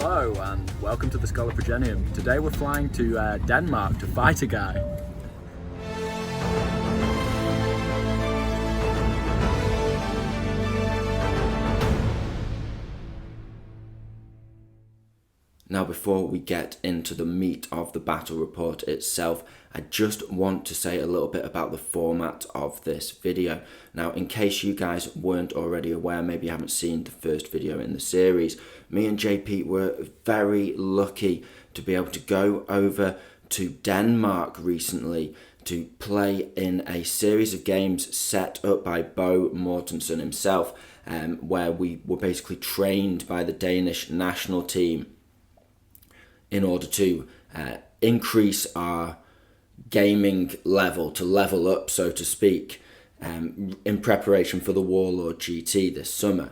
Hello and welcome to the Schola Progenium. Today we're flying to Denmark to fight a guy. Now, before we get into the meat of the battle report itself, I just want to say a little bit about the format of this video. Now, in case you guys weren't already aware, maybe you haven't seen the first video in the series, me and JP were very lucky to be able to go over to Denmark recently to play in a series of games set up by Bo Mortensen himself, where we were basically trained by the Danish national team in order to increase our gaming level, to level up, so to speak, in preparation for the Warlord GT this summer.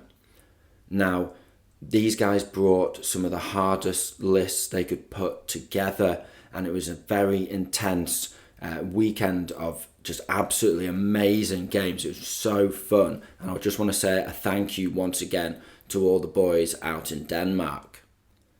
Now, these guys brought some of the hardest lists they could put together, and it was a very intense weekend of just absolutely amazing games. It was so fun, and I just want to say a thank you once again to all the boys out in Denmark.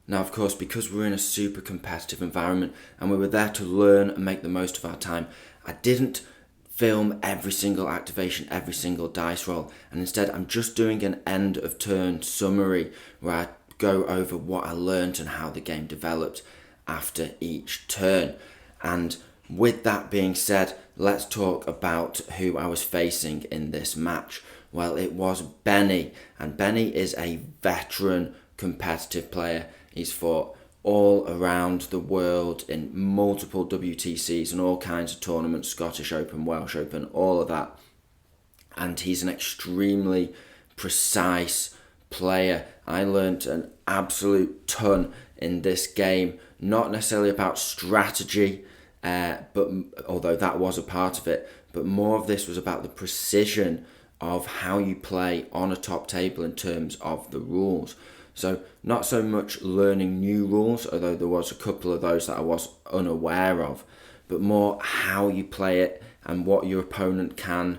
Now, of course, because we're in a super competitive environment and we were there to learn and make the most of our time, I didn't film every single activation, every single dice roll, and instead I'm just doing an end of turn summary where I go over what I learned and how the game developed after each turn. And with that being said, let's talk about who I was facing in this match. Well, it was Benny, and Benny is a veteran competitive player. He's fought all around the world in multiple WTCs and all kinds of tournaments, Scottish Open, Welsh Open, all of that. And he's an extremely precise player. I learned an absolute ton in this game, not necessarily about strategy, but although that was a part of it, but more of this was about the precision of how you play on a top table in terms of the rules. So not so much learning new rules, although there was a couple of those that I was unaware of, but more how you play it and what your opponent can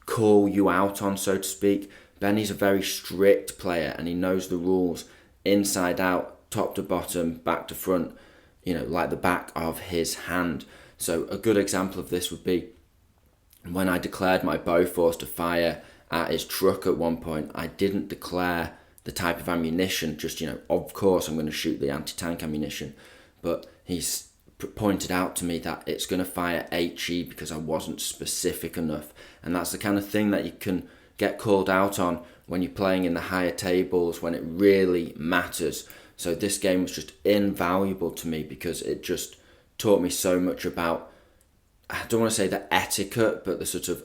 call you out on, so to speak. Benny's a very strict player and he knows the rules inside out, top to bottom, back to front, like the back of his hand. So a good example of this would be when I declared my Bofors to fire at his truck at one point. I didn't declare the type of ammunition, just, of course I'm going to shoot the anti-tank ammunition, but he's pointed out to me that it's going to fire HE because I wasn't specific enough. And that's the kind of thing that you can get called out on when you're playing in the higher tables, when it really matters. So this game was just invaluable to me because it just taught me so much about, I don't want to say the etiquette, but the sort of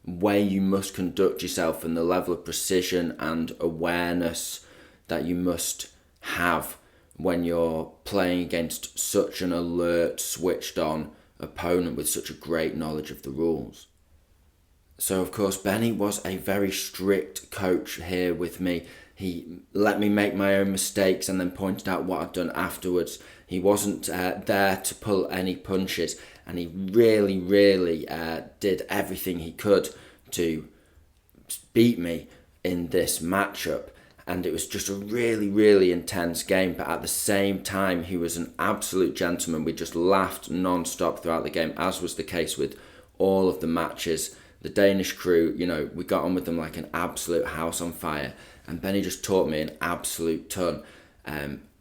way you must conduct yourself and the level of precision and awareness that you must have when you're playing against such an alert, switched on opponent with such a great knowledge of the rules. So of course Benny was a very strict coach here with me. He let me make my own mistakes and then pointed out what I'd done afterwards. He wasn't there to pull any punches, and he really did everything he could to beat me in this matchup. And it was just a really intense game, but at the same time he was an absolute gentleman. We just laughed non-stop throughout the game, as was the case with all of the matches. The Danish crew, we got on with them like an absolute house on fire, and Benny just taught me an absolute ton.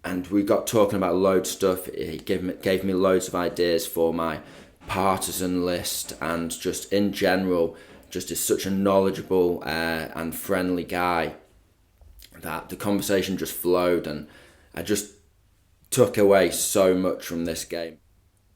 And we got talking about loads of stuff. He gave me loads of ideas for my partisan list, and just in general, just is such a knowledgeable and friendly guy that the conversation just flowed, and I just took away so much from this game.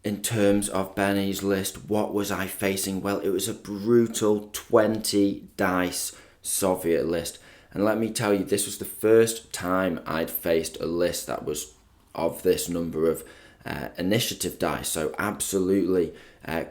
In terms of Benny's list, what was I facing? Well, it was a brutal 20 dice Soviet list. And let me tell you, this was the first time I'd faced a list that was of this number of initiative dice. So absolutely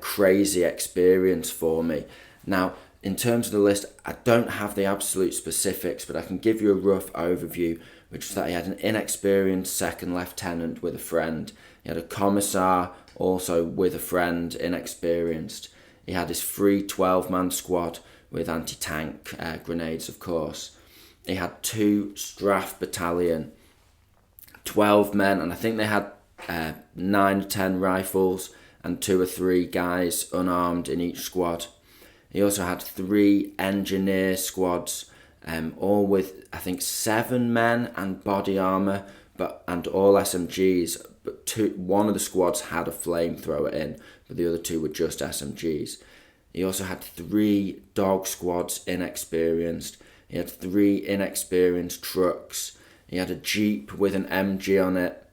crazy experience for me. Now, in terms of the list, I don't have the absolute specifics, but I can give you a rough overview, which is that he had an inexperienced second lieutenant with a friend. He had a commissar also with a friend, inexperienced. He had his free 12-man squad with anti-tank grenades, of course. He had 2 Strath battalion 12 men, and I think they had 9 or 10 rifles and 2 or 3 guys unarmed in each squad. He also had 3 engineer squads, all with I think 7 men and body armour, and all SMGs. But one of the squads had a flamethrower in, but the other 2 were just SMGs. He also had 3 dog squads, inexperienced. He had 3 inexperienced trucks. He had a jeep with an MG on it.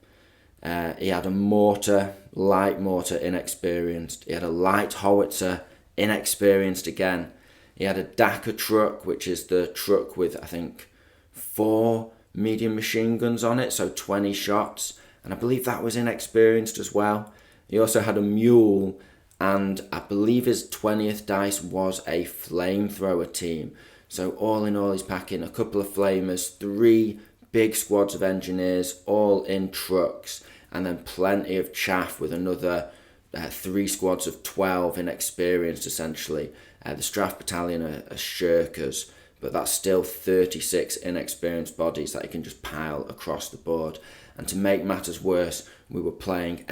He had a mortar, light mortar, inexperienced. He had a light howitzer, inexperienced again. He had a Dakar truck, which is the truck with, I think, 4 medium machine guns on it, so 20 shots. And I believe that was inexperienced as well. He also had a mule, and I believe his 20th dice was a flamethrower team. So all in all, he's packing a couple of flamers, 3 big squads of engineers, all in trucks, and then plenty of chaff with another 3 squads of 12 inexperienced, essentially. The Strath Battalion are shirkers, but that's still 36 inexperienced bodies that you can just pile across the board. And to make matters worse, we were playing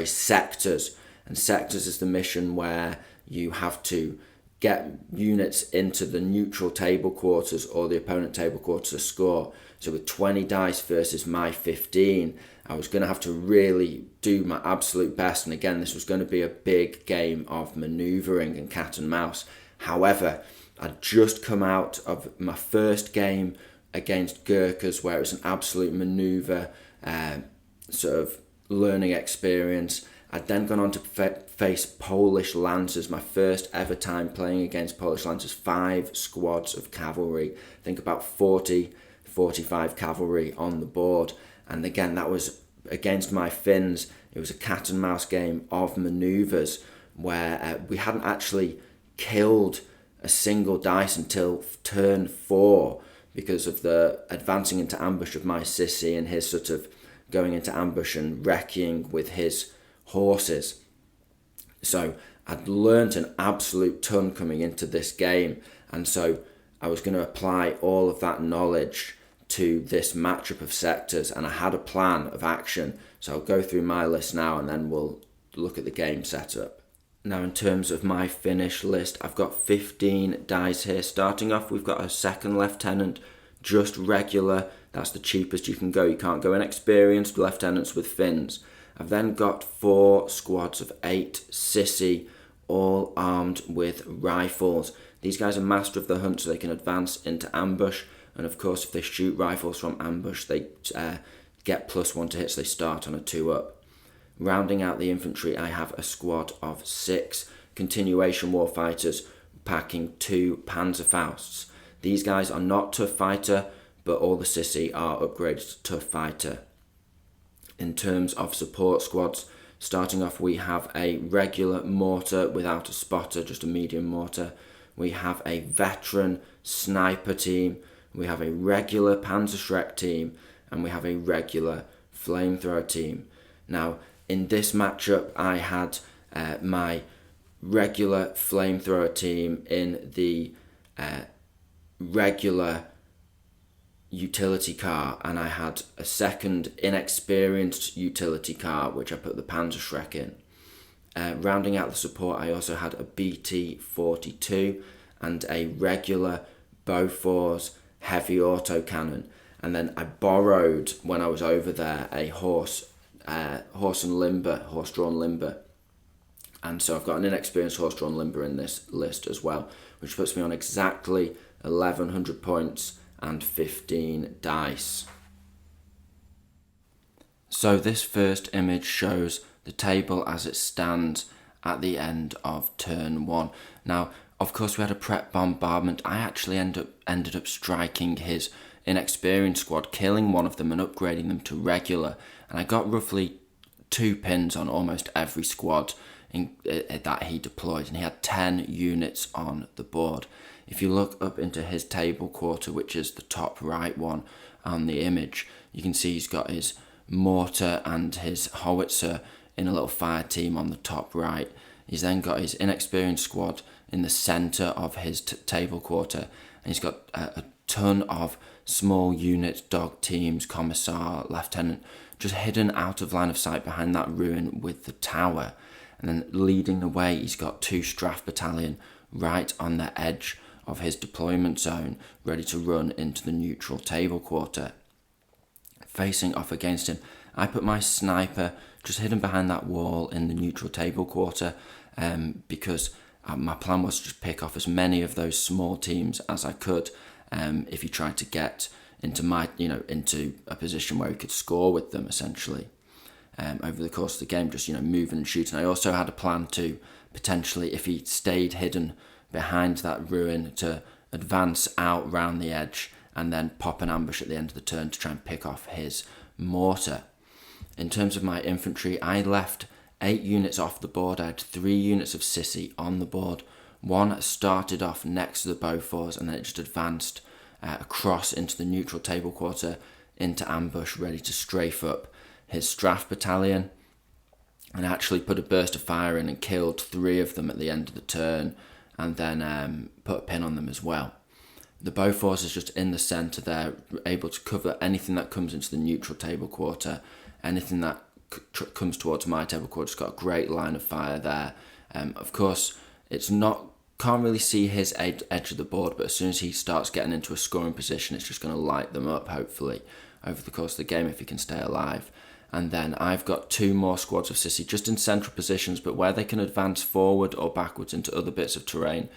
sectors. And sectors is the mission where you have to get units into the neutral table quarters or the opponent table quarters to score. So with 20 dice versus my 15, I was going to have to really do my absolute best. And again, this was going to be a big game of manoeuvring and cat and mouse. However, I'd just come out of my first game against Gurkhas, where it was an absolute manoeuvre, sort of learning experience. I'd then gone on to face Polish Lancers, my first ever time playing against Polish Lancers, 5 squads of cavalry. I think about 45 cavalry on the board. And again, that was against my Finns. It was a cat and mouse game of manoeuvres where we hadn't actually killed a single dice until turn 4 because of the advancing into ambush of my sissy and his sort of going into ambush and wrecking with his horses. So I'd learnt an absolute ton coming into this game, and so I was going to apply all of that knowledge to this matchup of sectors, and I had a plan of action. So I'll go through my list now and then we'll look at the game setup. Now, in terms of my finish list, I've got 15 dice here. Starting off, we've got a second lieutenant, just regular. That's the cheapest you can go. You can't go inexperienced lieutenants with Finns. I've then got 4 squads of 8 sissy, all armed with rifles. These guys are master of the hunt, so they can advance into ambush. And of course, if they shoot rifles from ambush, they get +1 to hit, so they start on a 2-up. Rounding out the infantry, I have a squad of 6 continuation warfighters packing 2 Panzerfausts. These guys are not tough fighter, but all the sissy are upgraded to tough fighter. In terms of support squads, starting off, we have a regular mortar without a spotter, just a medium mortar. We have a veteran sniper team. We have a regular Panzerschreck team, and we have a regular flamethrower team. Now, in this matchup, I had my regular flamethrower team in the regular utility car, and I had a second inexperienced utility car, which I put the Panzerschreck in. Rounding out the support, I also had a BT-42 and a regular Bofors heavy autocannon. And then I borrowed, when I was over there, a horse-drawn limber. And so I've got an inexperienced horse-drawn limber in this list as well, which puts me on exactly 1,100 points and 15 dice. So this first image shows the table as it stands at the end of turn 1. Now, of course, we had a prep bombardment. I actually ended up striking his inexperienced squad, killing one of them and upgrading them to regular. And I got roughly 2 pins on almost every squad that he deployed, and he had 10 units on the board. If you look up into his table quarter, which is the top right one on the image, you can see he's got his mortar and his howitzer in a little fire team on the top right. He's then got his inexperienced squad in the centre of his table quarter, and he's got ton of small unit, dog teams, commissar, lieutenant, just hidden out of line of sight behind that ruin with the tower. And then leading the way, he's got 2 Strath battalion right on the edge of his deployment zone, ready to run into the neutral table quarter. Facing off against him, I put my sniper just hidden behind that wall in the neutral table quarter, because my plan was to just pick off as many of those small teams as I could, if he tried to get into a position where he could score with them, essentially. Over the course of the game, just moving and shooting. I also had a plan to potentially, if he stayed hidden behind that ruin, to advance out round the edge and then pop an ambush at the end of the turn to try and pick off his mortar. In terms of my infantry, I left 8 units off the board. I had 3 units of Sissy on the board. 1 started off next to the Beauforts, and then it just advanced across into the neutral table quarter into ambush, ready to strafe up his Strath battalion, and actually put a burst of fire in and killed 3 of them at the end of the turn, and then put a pin on them as well. The Beauforts is just in the centre there, able to cover anything that comes into the neutral table quarter. Anything that comes towards my table quarter, just got a great line of fire there. Of course, can't really see his edge of the board, but as soon as he starts getting into a scoring position, it's just going to light them up, hopefully, over the course of the game if he can stay alive. And then I've got 2 more squads of Sissy just in central positions, but where they can advance forward or backwards into other bits of terrain.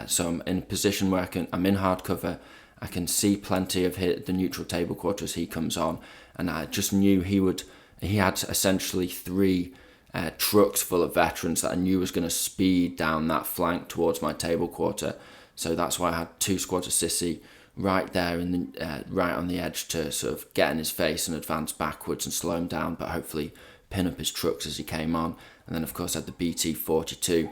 So I'm in a position where I'm in hard cover. I can see plenty of the neutral table quarter as he comes on, and I just knew he had essentially 3 trucks full of veterans that I knew was going to speed down that flank towards my table quarter. So that's why I had 2 squads of Sissy right there right on the edge to sort of get in his face and advance backwards and slow him down, but hopefully pin up his trucks as he came on. And then of course I had the BT-42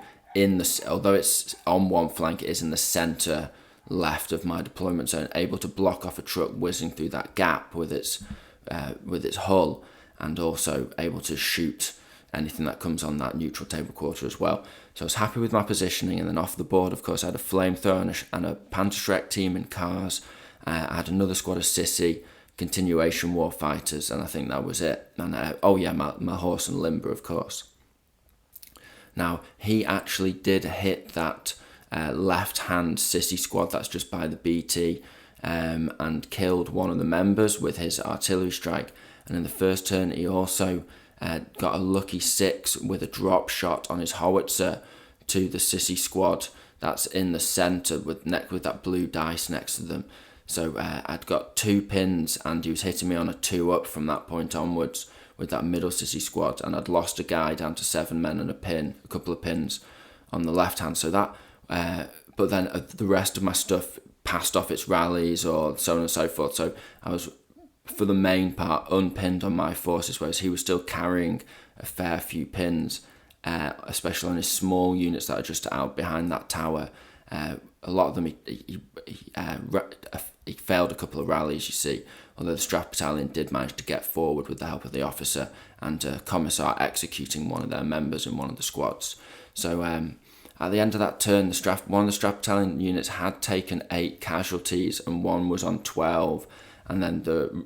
although it's on one flank, it is in the centre left of my deployment zone, able to block off a truck whizzing through that gap with its hull, and also able to shoot anything that comes on that neutral table quarter as well. So I was happy with my positioning. And then off the board, of course, I had a flamethrower and a Panzerschreck team in cars. I had another squad of Sissy, continuation war fighters, and I think that was it. And my horse and limber, of course. Now, he actually did hit that left-hand Sissy squad that's just by the BT, and killed one of the members with his artillery strike. And in the first turn, he also got a lucky 6 with a drop shot on his howitzer to the Sissy squad that's in the centre with that blue dice next to them. So I'd got 2 pins, and he was hitting me on a 2-up from that point onwards with that middle Sissy squad, and I'd lost a guy down to 7 men and a couple of pins on the left hand. So that, but then the rest of my stuff passed off its rallies or so on and so forth. So I was, for the main part, unpinned on my forces, whereas he was still carrying a fair few pins, especially on his small units that are just out behind that tower. A lot of them, he failed a couple of rallies, you see, although the Strath Battalion did manage to get forward with the help of the officer and commissar executing one of their members in one of the squads. So at the end of that turn, one of the Strath Battalion units had taken 8 casualties and one was on 12, and then the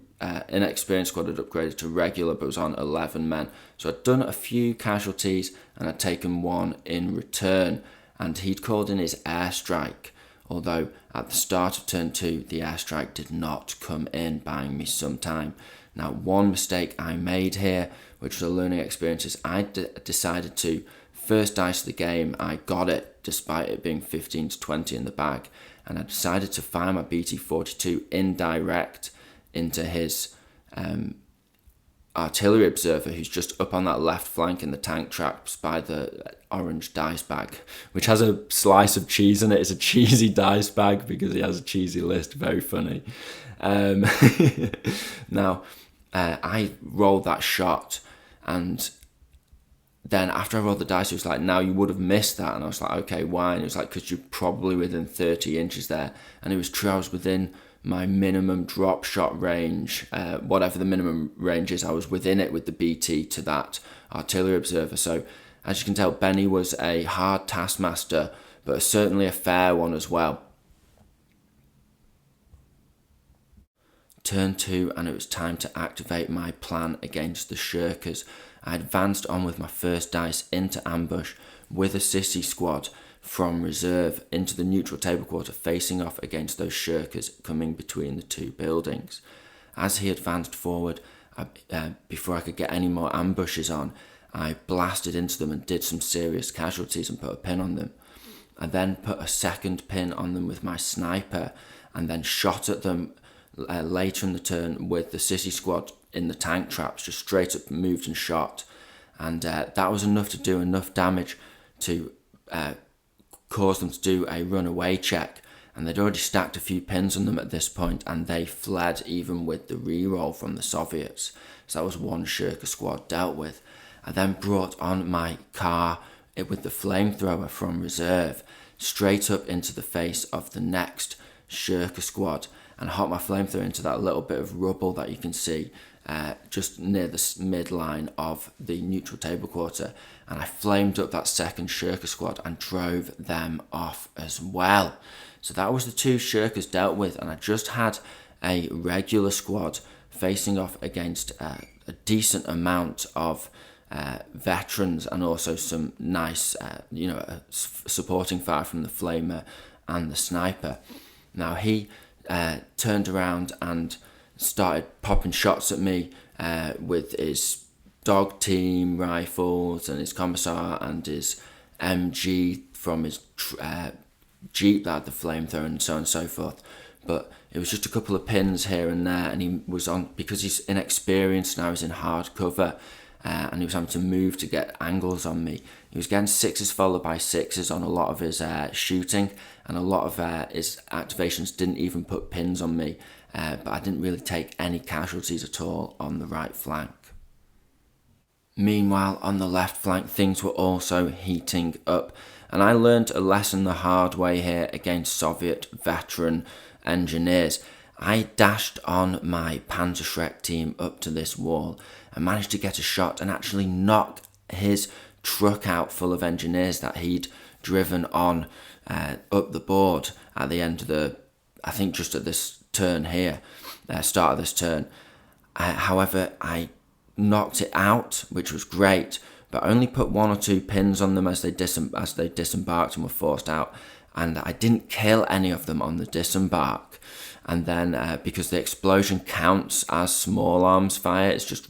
inexperienced squad had upgraded to regular but was on 11 men. So I'd done a few casualties and I'd taken 1 in return, and he'd called in his airstrike, although at the start of turn 2 the airstrike did not come in, buying me some time. Now, one mistake I made here, which was a learning experience, is I decided to first dice the game. I got it despite it being 15 to 20 in the bag, and I decided to fire my BT-42 indirect into his artillery observer, who's just up on that left flank in the tank traps by the orange dice bag, which has a slice of cheese in it. It's a cheesy dice bag because he has a cheesy list. Very funny. Now, I rolled that shot, and then after I rolled the dice, it was like, now you would have missed that. And I was like, okay, why? And it was like, because you're probably within 30 inches there. And it was true, I was within my minimum drop shot range, whatever the minimum range is. I was within it with the BT to that artillery observer. So as you can tell, Benny was a hard taskmaster, but certainly a fair one as well. Turn 2, and it was time to activate my plan against the shirkers. I advanced on with my first dice into ambush with a sissy squad from reserve into the neutral table quarter, facing off against those shirkers coming between the two buildings. As he advanced forward, before I could get any more ambushes on, I blasted into them and did some serious casualties and put a pin on them. I then put a second pin on them with my sniper and then shot at them later in the turn with the sissy squad in the tank traps, just straight up moved and shot. And that was enough to do enough damage to cause them to do a runaway check. And they'd already stacked a few pins on them at this point, and they fled even with the reroll from the Soviets. So that was one shirker squad dealt with. I then brought on my car with the flamethrower from reserve straight up into the face of the next shirker squad and hot my flamethrower into that little bit of rubble that you can see just near the midline of the neutral table quarter, and I flamed up that second shirker squad and drove them off as well. So that was the two shirkers dealt with, and I just had a regular squad facing off against a decent amount of veterans and also some nice supporting fire from the flamer and the sniper. Now he turned around and started popping shots at me with his dog team rifles and his commissar and his MG from his Jeep that had the flamethrower and so on and so forth. But it was just a couple of pins here and there, and he was on, because he's inexperienced now, he's in hard cover, and he was having to move to get angles on me. He was getting 6s followed by 6s on a lot of his shooting, and a lot of his activations didn't even put pins on me, but I didn't really take any casualties at all on the right flank. Meanwhile, on the left flank, things were also heating up, and I learned a lesson the hard way here against Soviet veteran engineers. I dashed on my Panzerschreck team up to this wall and managed to get a shot and actually knock his truck out full of engineers that he'd driven on up the board at the end of I think just at this turn here, start of this turn. However, I knocked it out, which was great, but only put 1 or 2 pins on them as they disembarked and were forced out, and I didn't kill any of them on the disembark. And then because the explosion counts as small arms fire, it's just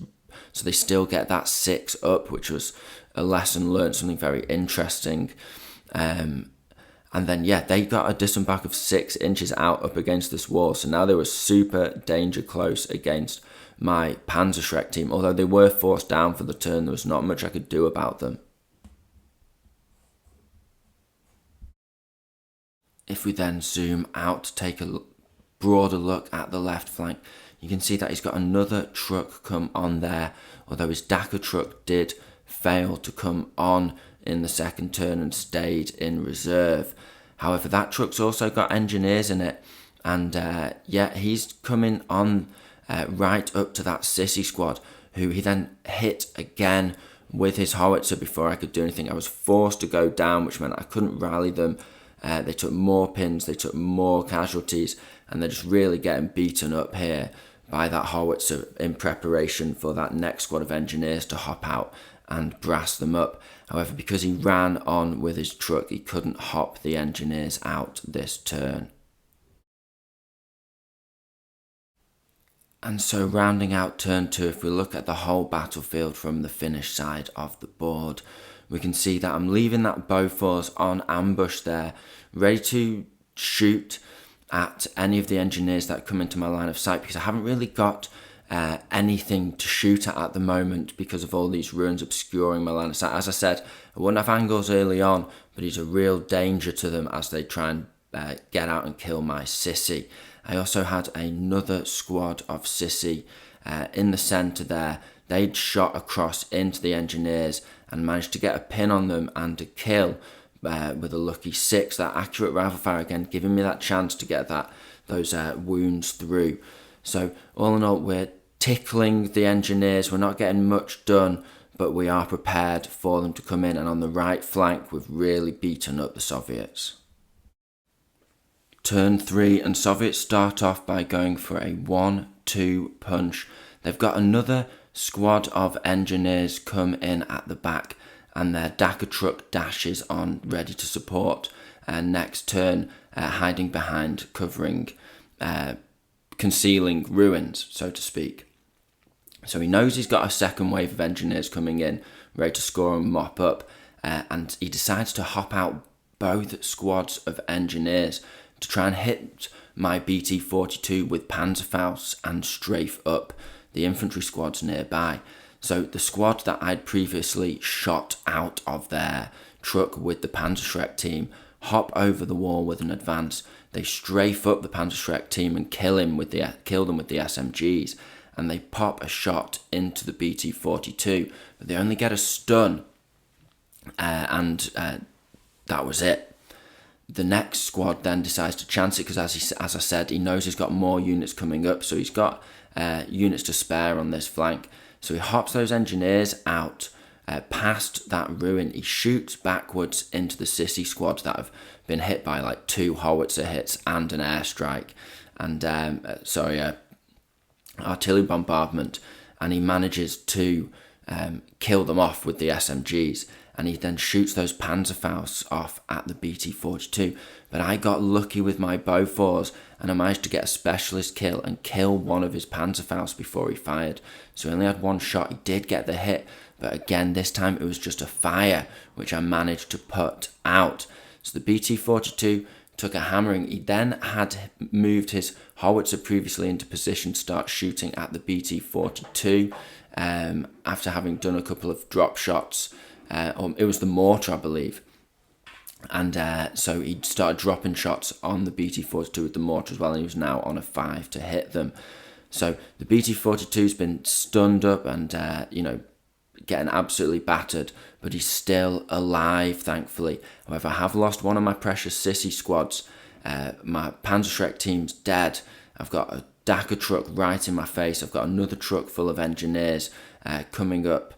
so they still get that 6 up, which was a lesson learned, something very interesting. And then they got a disembark of 6 inches out up against this wall, so now they were super danger close against my Panzerschreck team. Although they were forced down for the turn, there was not much I could do about them. If we then zoom out to take a broader look at the left flank, you can see that he's got another truck come on there, although his Dakar truck did fail to come on in the second turn and stayed in reserve. However, that truck's also got engineers in it, and he's coming on right up to that sissy squad, who he then hit again with his howitzer before I could do anything. I was forced to go down, which meant I couldn't rally them. They took more pins, they took more casualties, and they're just really getting beaten up here by that howitzer in preparation for that next squad of engineers to hop out and brass them up. However, because he ran on with his truck, he couldn't hop the engineers out this turn. And so rounding out turn 2, if we look at the whole battlefield from the Finnish side of the board, we can see that I'm leaving that Bofors on ambush there, ready to shoot at any of the engineers that come into my line of sight, because I haven't really got anything to shoot at the moment because of all these ruins obscuring my line of sight. As I said, I wouldn't have angles early on, but he's a real danger to them as they try and get out and kill my sissy. I also had another squad of sissy in the centre there. They'd shot across into the engineers and managed to get a pin on them and a kill with a lucky 6. That accurate rifle fire again, giving me that chance to get those wounds through. So all in all, we're tickling the engineers. We're not getting much done, but we are prepared for them to come in. And on the right flank, we've really beaten up the Soviets. Turn 3, and Soviets start off by going for a 1-2 1-2 punch. They've got another squad of engineers come in at the back, and their Dakar truck dashes on, ready to support. Next turn, hiding behind, covering, concealing ruins, so to speak. So he knows he's got a second wave of engineers coming in, ready to score and mop up, and he decides to hop out both squads of engineers to try and hit my BT-42 with Panzerfaust and strafe up the infantry squads nearby. So the squad that I'd previously shot out of their truck with the Panzerschreck team hop over the wall with an advance. They strafe up the Panzerschreck team and kill them with the SMGs, and they pop a shot into the BT-42, but they only get a stun, and that was it. The next squad then decides to chance it because, as I said, he knows he's got more units coming up, so he's got units to spare on this flank. So he hops those engineers out past that ruin. He shoots backwards into the sissy squads that have been hit by like 2 howitzer hits and an airstrike, and artillery bombardment, and he manages to kill them off with the SMGs, and he then shoots those Panzerfausts off at the BT-42. But I got lucky with my Bofors, and I managed to get a specialist kill and kill one of his Panzerfausts before he fired. So he only had one shot. He did get the hit, but again, this time it was just a fire, which I managed to put out. So the BT-42 took a hammering. He then had moved his howitzer previously into position to start shooting at the BT-42 after having done a couple of drop shots. It was the mortar, I believe. And so he started dropping shots on the BT-42 with the mortar as well, and he was now on a 5 to hit them. So the BT-42's been stunned up and, getting absolutely battered, but he's still alive, thankfully. However, I have lost one of my precious sissy squads. My Panzerschreck team's dead. I've got a Dakar truck right in my face. I've got another truck full of engineers coming up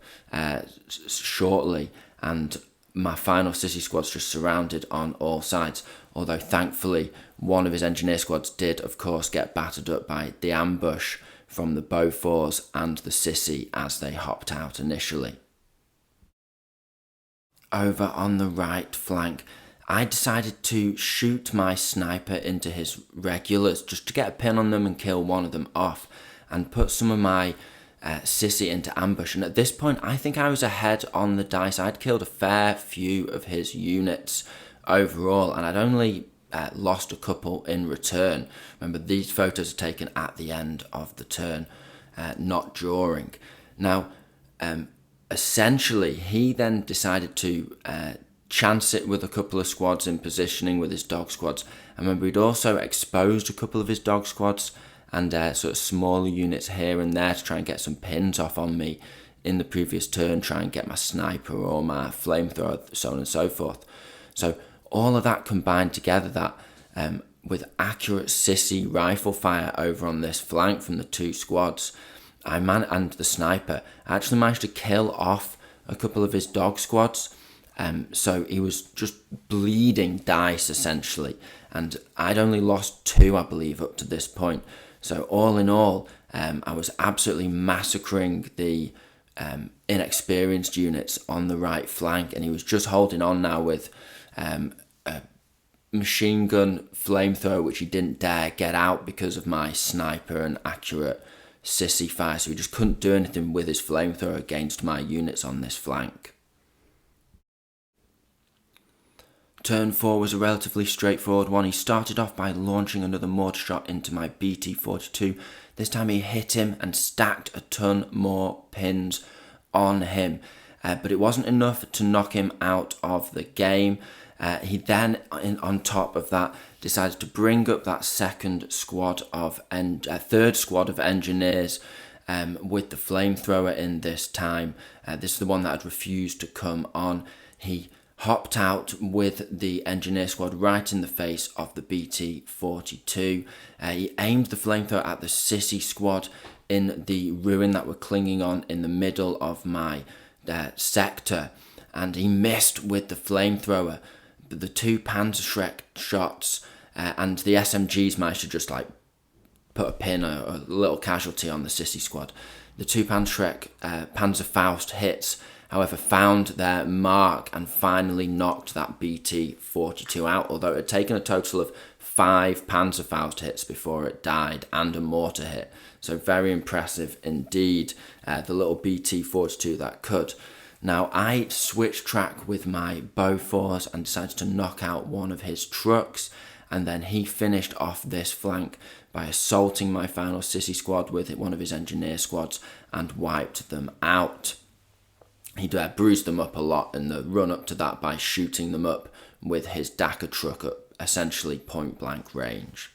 shortly, and my final sissy squad's just surrounded on all sides. Although thankfully one of his engineer squads did of course get battered up by the ambush from the Bofors and the sissy as they hopped out initially. Over on the right flank, I decided to shoot my sniper into his regulars just to get a pin on them and kill one of them off, and put some of my sissy into ambush. And at this point, I think I was ahead on the dice. I'd killed a fair few of his units overall, and I'd only lost a couple in return. Remember, these photos are taken at the end of the turn, not during. Now, essentially, he then decided to chance it with a couple of squads in positioning with his dog squads. I remember he'd also exposed a couple of his dog squads and sort of smaller units here and there to try and get some pins off on me in the previous turn, try and get my sniper or my flamethrower, so on and so forth. So all of that combined together, that with accurate sissy rifle fire over on this flank from the 2 squads, and the sniper, I actually managed to kill off a couple of his dog squads. So he was just bleeding dice essentially, and I'd only lost 2, I believe, up to this point. So all in all, I was absolutely massacring the inexperienced units on the right flank, and he was just holding on now with a machine gun flamethrower, which he didn't dare get out because of my sniper and accurate sissy fire, so he just couldn't do anything with his flamethrower against my units on this flank. Turn 4 was a relatively straightforward one. He started off by launching another mortar shot into my BT-42. This time he hit him and stacked a ton more pins on him, but it wasn't enough to knock him out of the game. He then, on top of that, decided to bring up that third squad of engineers with the flamethrower in this time. This is the one that had refused to come on. He hopped out with the engineer squad right in the face of the BT-42. He aimed the flamethrower at the sissy squad in the ruin that were clinging on in the middle of my sector, and he missed with the flamethrower. The 2 Panzerschreck shots and the SMGs managed to just put a pin, a little casualty on the Sissy squad. The two Panzerfaust hits, however, found their mark and finally knocked that BT-42 out, although it had taken a total of 5 Panzerfaust hits before it died and a mortar hit. So very impressive indeed, the little BT-42 that could. Now, I switched track with my Bofors and decided to knock out one of his trucks, and then he finished off this flank by assaulting my final Sissy squad with one of his engineer squads and wiped them out. He bruised them up a lot in the run up to that by shooting them up with his Dakar truck at essentially point blank range.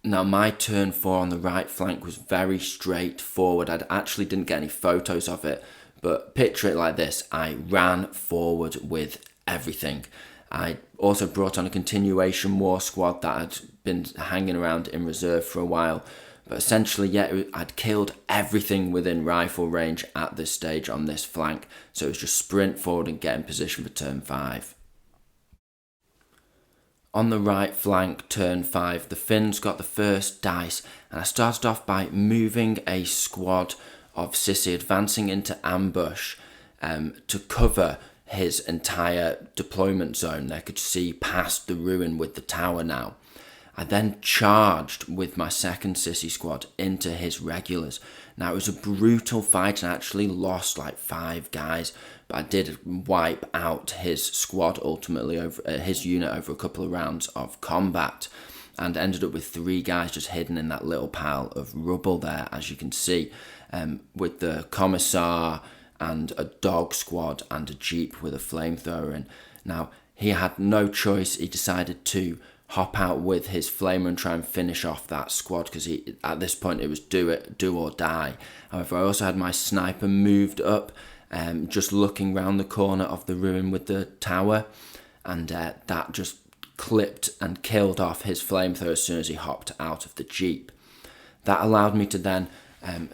Now, my turn 4 on the right flank was very straightforward. I actually didn't get any photos of it, but picture it like this. I ran forward with everything. I also brought on a continuation war squad that had been hanging around in reserve for a while. But essentially, I'd killed everything within rifle range at this stage on this flank. So it was just sprint forward and get in position for turn 5. On the right flank, turn 5, the Finns got the first dice, and I started off by moving a squad of Sissy, advancing into ambush to cover his entire deployment zone. They could see past the ruin with the tower now. I then charged with my second Sissy squad into his regulars. Now, it was a brutal fight and I actually lost like 5 guys, but I did wipe out his squad ultimately, over his unit, over a couple of rounds of combat, and ended up with 3 guys just hidden in that little pile of rubble there, as you can see, with the commissar and a dog squad and a jeep with a flamethrower in. Now, he had no choice. He decided to hop out with his flamer and try and finish off that squad, because at this point it was do or die. However, I also had my sniper moved up, just looking round the corner of the ruin with the tower, and that just clipped and killed off his flamethrower as soon as he hopped out of the jeep. That allowed me to then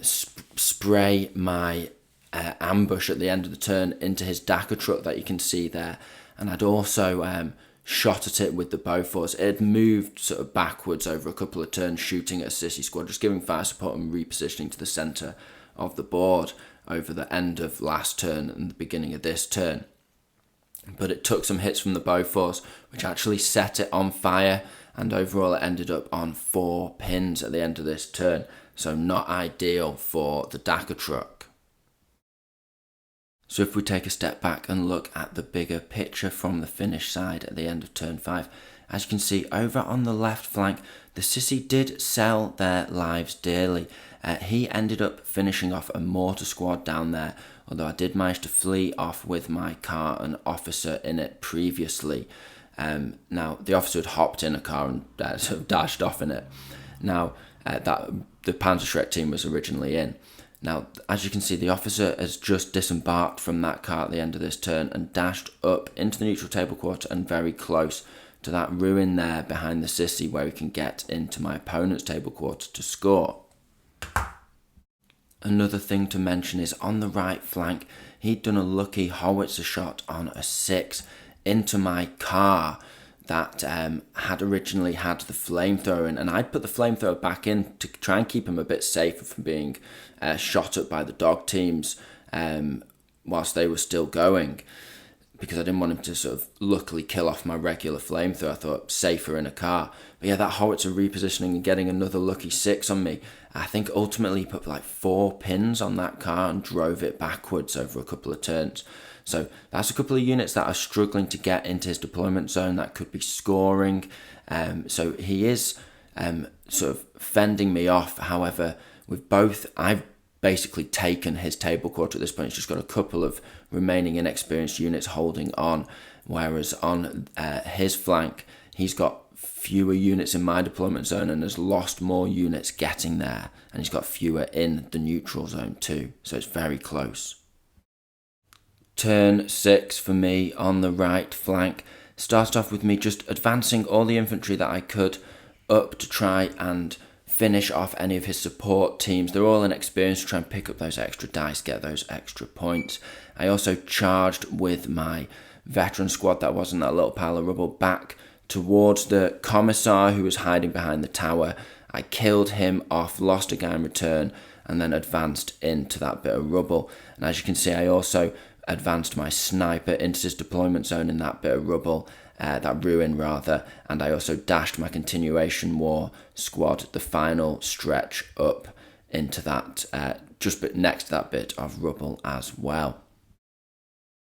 spray my ambush at the end of the turn into his Dakar truck that you can see there, and I'd also shot at it with the Bofors. It had moved sort of backwards over a couple of turns, shooting at a Sissy squad, just giving fire support and repositioning to the centre of the board over the end of last turn and the beginning of this turn. But it took some hits from the Bofors, which actually set it on fire, and overall it ended up on 4 pins at the end of this turn, so not ideal for the Dakar truck. So if we take a step back and look at the bigger picture from the Finnish side at the end of turn 5, as you can see over on the left flank, the Sissy did sell their lives dearly. He ended up finishing off a mortar squad down there, although I did manage to flee off with my car, an officer in it previously. Now, the officer had hopped in a car and sort of dashed off in it. Now, that the Panzerschreck team was originally in. Now, as you can see, the officer has just disembarked from that car at the end of this turn and dashed up into the neutral table quarter and very close to that ruin there behind the Sissy, where we can get into my opponent's table quarter to score. Another thing to mention is on the right flank, he'd done a lucky howitzer shot on a 6 into my car that had originally had the flamethrower in, and I'd put the flamethrower back in to try and keep him a bit safer from being shot at by the dog teams whilst they were still going, because I didn't want him to sort of luckily kill off my regular flamethrower. I thought safer in a car. But yeah, that howitzer repositioning and getting another lucky 6 on me, I think ultimately he put like 4 pins on that car and drove it backwards over a couple of turns. So that's a couple of units that are struggling to get into his deployment zone that could be scoring. So he is sort of fending me off. However, I've basically taken his table quarter at this point. He's just got a couple of remaining inexperienced units holding on. Whereas on his flank, he's got fewer units in my deployment zone and has lost more units getting there. And he's got fewer in the neutral zone too. So it's very close. Turn 6 for me on the right flank started off with me just advancing all the infantry that I could up to try and finish off any of his support teams. They're all inexperienced, to try and pick up those extra dice, get those extra points. I also charged with my veteran squad that was in that little pile of rubble back towards the commissar who was hiding behind the tower. I killed him off, lost a guy in return, and then advanced into that bit of rubble. And as you can see, I also advanced my sniper into his deployment zone in that bit of rubble, that ruin rather, and I also dashed my continuation war squad the final stretch up into that, just next to that bit of rubble as well.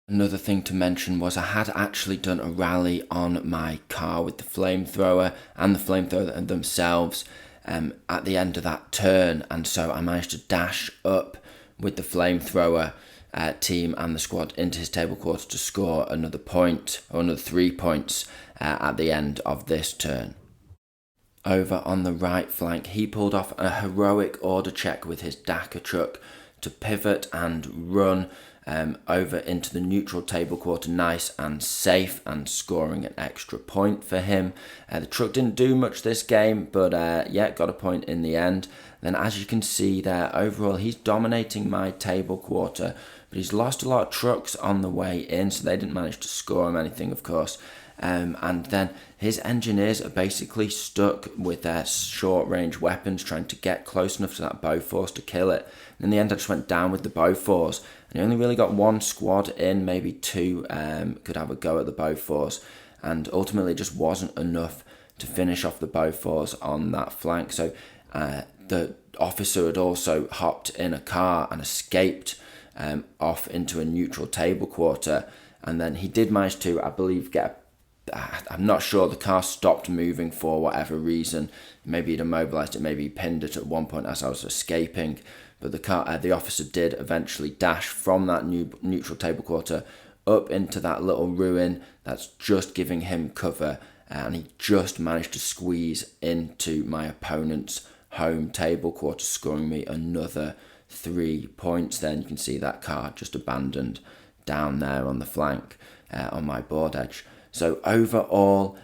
Another thing to mention was I had actually done a rally on my car with the flamethrower and the flamethrower themselves at the end of that turn, and so I managed to dash up with the flamethrower team and the squad into his table quarter to score another point, or another 3 points at the end of this turn. Over on the right flank, he pulled off a heroic order check with his Dakar truck to pivot and run over into the neutral table quarter, nice and safe, and scoring an extra point for him. The truck didn't do much this game, but yeah, got a point in the end. Then as you can see there, overall he's dominating my table quarter, but he's lost a lot of trucks on the way in, so they didn't manage to score him anything, of course. And then his engineers are basically stuck with their short-range weapons, trying to get close enough to that Bofors to kill it. And in the end, I just went down with the Bofors, and he only really got one squad in, maybe two could have a go at the Bofors, and ultimately it just wasn't enough to finish off the Bofors on that flank. So the officer had also hopped in a car and escaped off into a neutral table quarter, and then he did manage to, I believe, I'm not sure, the car stopped moving for whatever reason. Maybe he'd immobilized it, maybe he pinned it at one point as I was escaping. But the officer did eventually dash from that neutral table quarter up into that little ruin that's just giving him cover, and he just managed to squeeze into my opponent's home table quarter, scoring me another 3 points. Then you can see that car just abandoned down there on the flank on my board edge. So overall,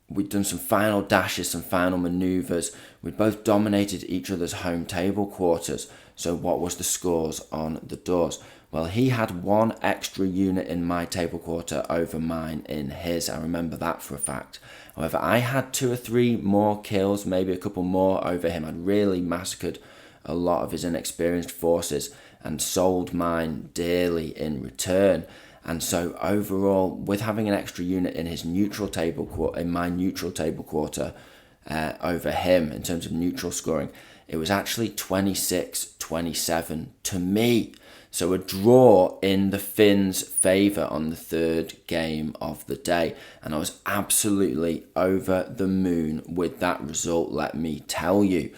we'd done some final dashes, some final manoeuvres. We'd both dominated each other's home table quarters. So what was the scores on the doors? Well, he had one extra unit in my table quarter over mine in his. I remember that for a fact. However, I had 2 or 3 more kills, maybe a couple more over him. I'd really massacred a lot of his inexperienced forces and sold mine dearly in return. And so overall, with having an extra unit in his neutral table quarter, in my neutral table quarter over him in terms of neutral scoring, it was actually 26-27 to me. So a draw in the Finns' favour on the third game of the day. And I was absolutely over the moon with that result, let me tell you.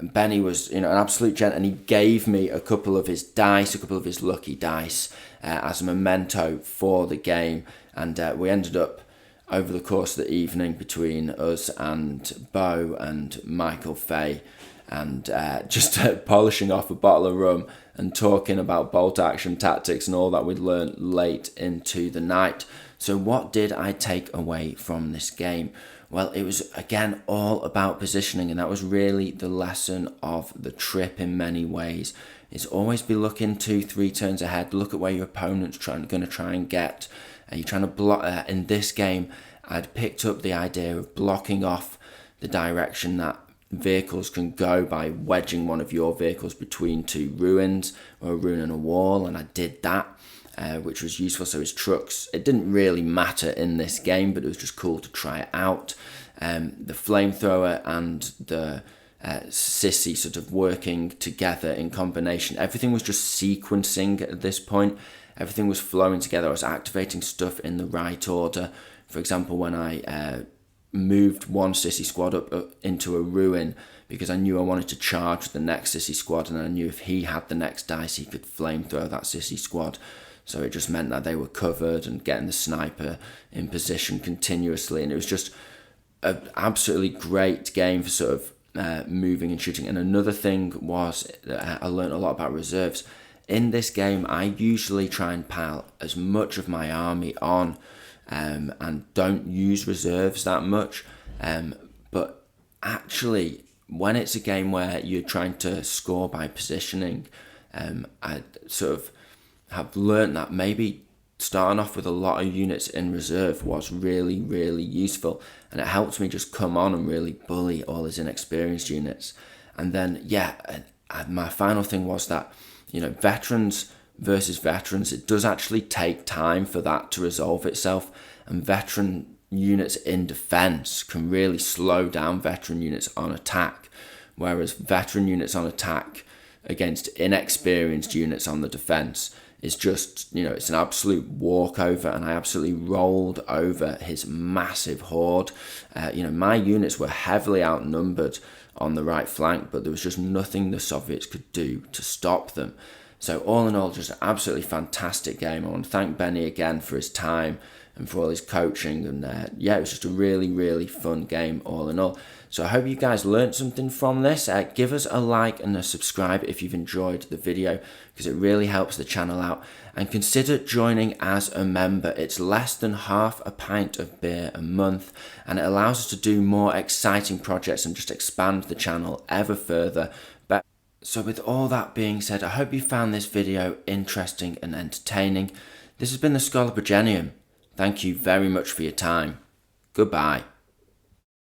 Benny was, an absolute gent, and he gave me a couple of his dice, a couple of his lucky dice as a memento for the game. And we ended up, over the course of the evening, between us and Bo and Michael Fay, and just polishing off a bottle of rum and talking about bolt action tactics and all that we'd learned late into the night. So what did I take away from this game? Well, it was, again, all about positioning, and that was really the lesson of the trip in many ways. Is always be looking 2-3 turns ahead, look at where your opponent's going to try and get. You're trying to block. In this game, I'd picked up the idea of blocking off the direction that vehicles can go by wedging one of your vehicles between 2 ruins, or a ruin and a wall, and I did that. Which was useful. So his trucks, it didn't really matter in this game, but it was just cool to try it out. The flamethrower and the sissy sort of working together in combination. Everything was just sequencing at this point. Everything was flowing together. I was activating stuff in the right order. For example, when I moved one sissy squad up into a ruin, because I knew I wanted to charge the next sissy squad, and I knew if he had the next dice, he could flamethrow that sissy squad. So it just meant that they were covered and getting the sniper in position continuously. And it was just an absolutely great game for sort of moving and shooting. And another thing was I learned a lot about reserves. In this game, I usually try and pile as much of my army on and don't use reserves that much. But actually, when it's a game where you're trying to score by positioning, I sort of have learned that maybe starting off with a lot of units in reserve was really, really useful, and it helped me just come on and really bully all his inexperienced units. And then, yeah, my final thing was that, you know, veterans versus veterans, it does actually take time for that to resolve itself, and veteran units in defense can really slow down veteran units on attack, whereas veteran units on attack against inexperienced units on the defense is just, you know, it's an absolute walkover, and I absolutely rolled over his massive horde. You know, my units were heavily outnumbered on the right flank, but there was just nothing the Soviets could do to stop them. So all in all, just an absolutely fantastic game. I want to thank Benny again for his time and for all his coaching, and yeah, it was just a really, really fun game all in all. So I hope you guys learned something from this. Give us a like and a subscribe if you've enjoyed the video, because it really helps the channel out. And consider joining as a member. It's less than half a pint of beer a month, and it allows us to do more exciting projects and just expand the channel ever further. So with all that being said, I hope you found this video interesting and entertaining. This has been the Schola. Thank you very much for your time. Goodbye.